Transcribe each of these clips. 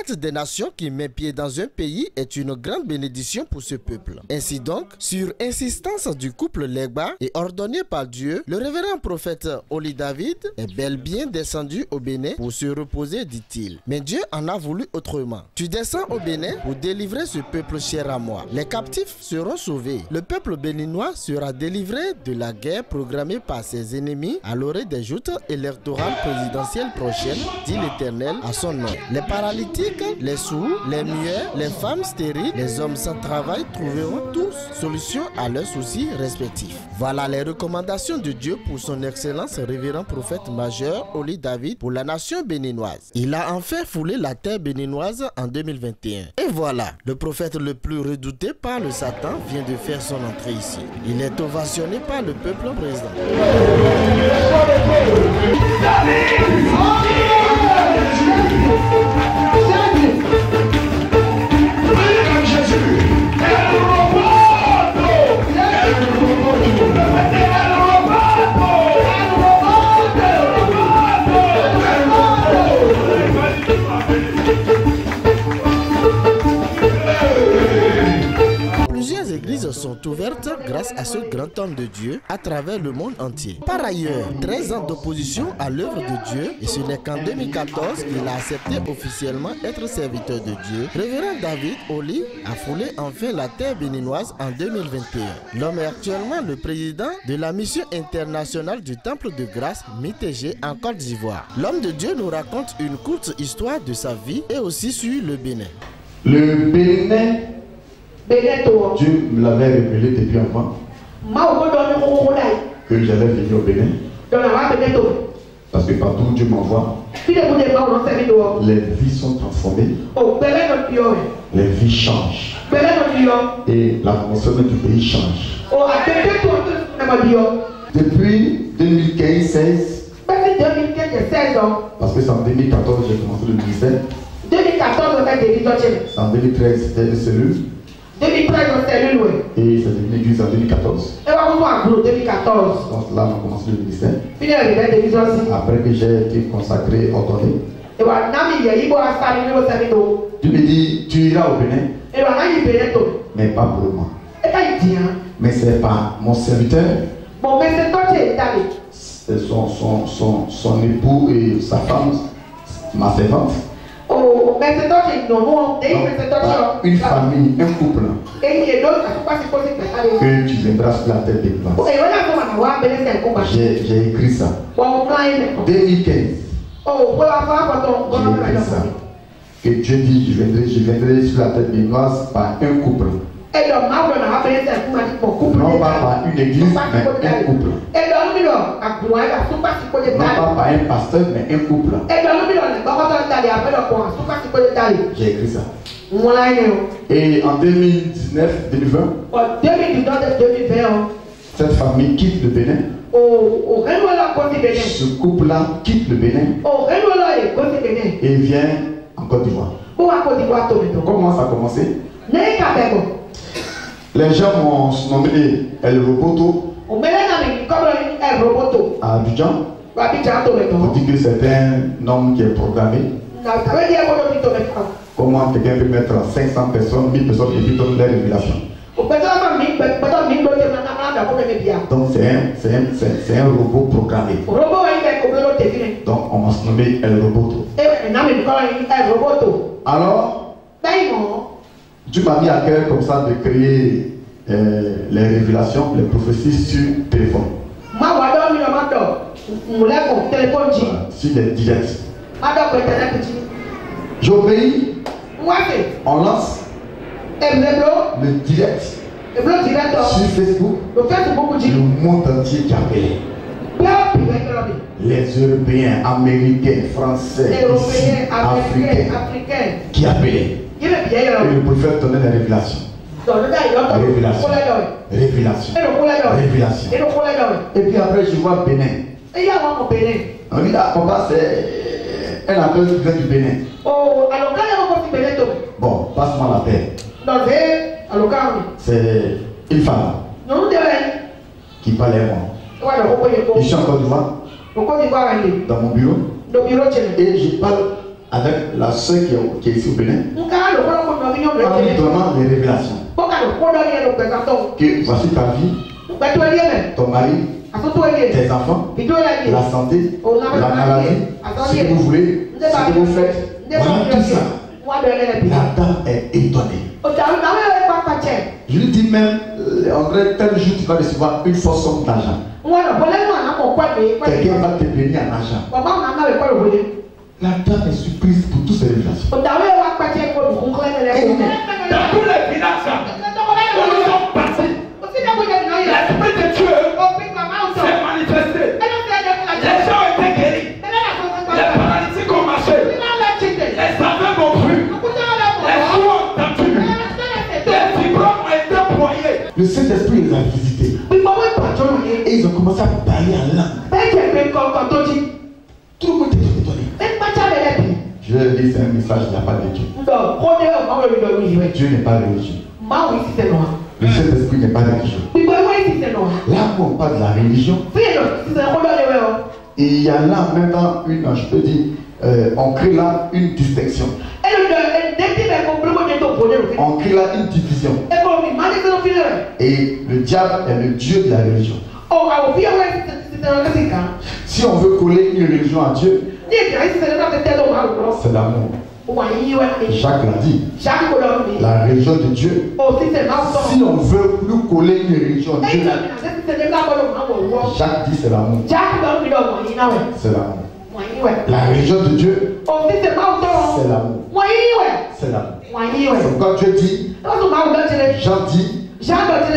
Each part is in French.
fête des nations qui met pied dans un pays est une grande bénédiction pour ce peuple. Ainsi donc, sur insistance du couple Legba et ordonné par Dieu, le révérend prophète Oli David est bel bien descendu au Bénin pour se reposer, dit-il. Mais Dieu en a voulu autrement. Tu descends au Bénin pour délivrer ce peuple cher à moi. Les captifs seront sauvés. Le peuple béninois sera délivré de la guerre programmée par ses ennemis à l'orée des joutes électorales présidentielles prochaines, dit l'Éternel à son nom. Les paralytiques, les sourds, les muets, les femmes stériles, les hommes sans travail trouveront tous solution à leurs soucis respectifs. Voilà les recommandations de Dieu pour son excellence révérend prophète majeur Oli David pour la nation béninoise. Il a enfin foulé la terre béninoise en 2021. Et voilà, le prophète le plus redouté par le Satan vient de faire son entrée ici. Il est ovationné par le peuple présent. Plusieurs églises sont ouvertes grâce à ce grand homme de Dieu à travers le monde entier. Par ailleurs, 13 ans d'opposition à l'œuvre de Dieu, et ce n'est qu'en 2014 qu'il a accepté officiellement être serviteur de Dieu. Révérend David Oli a foulé enfin la terre béninoise en 2021. L'homme est actuellement le président de la mission internationale du Temple de Grâce Mitégé en Côte d'Ivoire. L'homme de Dieu nous raconte une courte histoire de sa vie et aussi sur le Bénin. Le Bénin, Dieu me l'avait révélé depuis avant que j'allais venir au Bénin. Parce que partout où Dieu m'envoie, les vies sont transformées, les vies changent et l'atmosphère du pays change. Depuis 2015-16, parce que c'est en 2014 que j'ai commencé le ministère. 2014, en 2013 c'était une cellule. 2013 et c'est devenu l'église en 2014. Donc là on a commencé le ministère. Après que j'ai été consacré, ordonné, Dieu me dit tu iras au Bénin, mais pas pour moi. Mais c'est pas mon serviteur, son époux et sa femme, ma servante. Une famille, un couple que tu viendras sur la tête des places. J'ai écrit ça 2015. J'ai écrit ça que Dieu dit je viendrai sur la tête des places par un couple. Non pas par une église, mais un couple. Non pas par un pasteur, mais un couple. J'ai écrit ça. Et en 2019-2020, cette famille quitte le Bénin. Ce couple-là quitte le Bénin et vient en Côte d'Ivoire. Comment ça a commencé? Les gens m'ont nommé El Roboto à Abidjan. On dit que c'est un homme qui est programmé. Comment quelqu'un peut mettre 500 personnes, 1000 personnes et puis donner des révélations. Donc c'est un robot programmé. Donc on m'a nommé El Roboto. Alors, Dieu m'a mis à cœur comme ça de créer les révélations, les prophéties sur téléphone. Sur les directs. J'obéis. On lance le direct sur Facebook. Le monde entier qui appelle. Les Européens, Américains, Français, ici, Africains qui appellent. Et le prophète donnait des révélations. Révélation. Et puis après, je vois Bénin. On dit là, papa, c'est un appel qui vient du Bénin. Bon, passe-moi la paix. C'est une femme qui parlait à moi. Je suis en Côte d'Ivoire, dans mon bureau, et je parle avec la soeur qui est ici au Bénin, en lui donnant les révélations. Que voici ta vie, ton mari, tes enfants, la santé, la maladie, ce que vous voulez, ce que vous faites. Voilà tout ça. La dame est étonnée. Je lui dis même, en vrai, tel jour tu vas recevoir une forte somme d'argent. Quelqu'un va te bénir en argent. La dame est surprise pour toutes ces révélations. Dans tous les villages, où nous sommes partis, l'Esprit de Dieu s'est manifesté. Les gens étaient guéris. Les paralytiques ont marché. Les aveugles ont cru. Les sourds ont entendu. Les fibreux ont été broyés. Le Saint-Esprit les a visités. Et ils ont commencé à parler en langue. Tout le monde était étonné. Je leur dis, c'est un message, il n'y a pas de Dieu. Dieu n'est pas religieux. Le Saint-Esprit n'est pas religieux. Là où on parle de la religion, il y a là maintenant une, je peux dire, on crée là une distinction. On crée là une division. Et le diable est le Dieu de la religion. Si on veut coller une religion à Dieu, c'est l'amour. Jacques l'a dit. La religion de Dieu. Si on veut nous coller une religion à Dieu, Jacques dit c'est l'amour. C'est l'amour. La religion de Dieu, c'est l'amour. C'est l'amour. C'est pourquoi Dieu dit, Jean dit,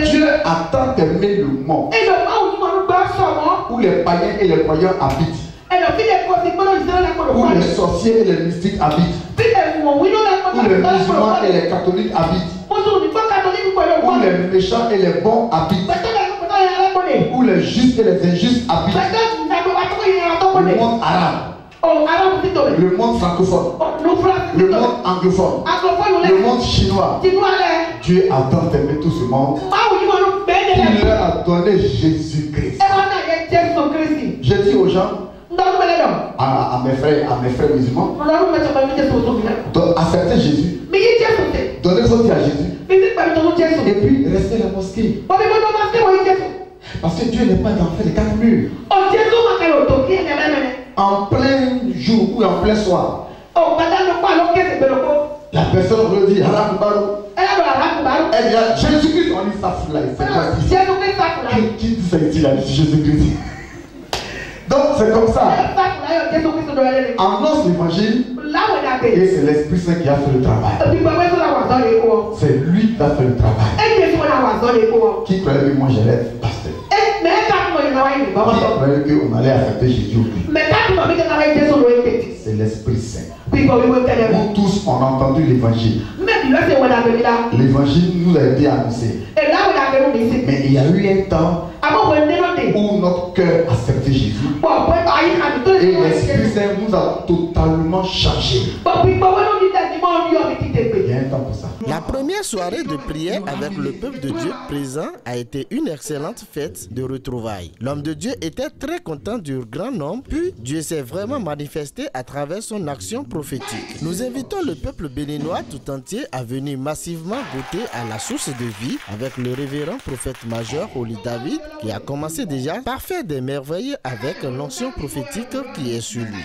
Dieu attend d'aimer le monde où les païens et les croyants habitent, où les sorciers et les mystiques habitent, où les musulmans et les catholiques habitent, où les méchants et les bons habitent, où les justes et les injustes habitent. Le monde arabe, le monde francophone, le monde anglophone, le monde chinois. Dieu attend d'aimer tout ce monde. Il leur a donné Jésus-Christ. Je dis aux gens, à mes frères musulmans, acceptez Jésus, donnez votre vie à Jésus, et puis restez à la mosquée. Parce que Dieu n'est pas dans les 4 murs. En plein jour ou en plein soir, la personne veut dire elle dit Jésus-Christ, on dit ça là. Qui dit ça ici là, Jésus-Christ? Donc c'est comme ça. Annonce l'évangile et c'est l'Esprit Saint qui a fait le travail. C'est lui qui a fait le travail. Qui croyait que moi j'allais être pasteur? Qui croyait qu'on allait accepter Jésus? C'est l'Esprit Saint. Nous tous on a entendu l'évangile. L'évangile nous a été annoncé. Mais il y a eu un temps où notre cœur a accepté Jésus. Et l'Esprit Saint nous a totalement changé. Il y a un temps pour ça. La première soirée de prière avec le peuple de Dieu présent a été une excellente fête de retrouvailles. L'homme de Dieu était très content du grand nombre, puis Dieu s'est vraiment manifesté à travers son action prophétique. Nous invitons le peuple béninois tout entier à venir massivement goûter à la source de vie avec le révérend prophète majeur Oli David qui a commencé déjà par faire des merveilles avec l'onction prophétique qui est sur lui.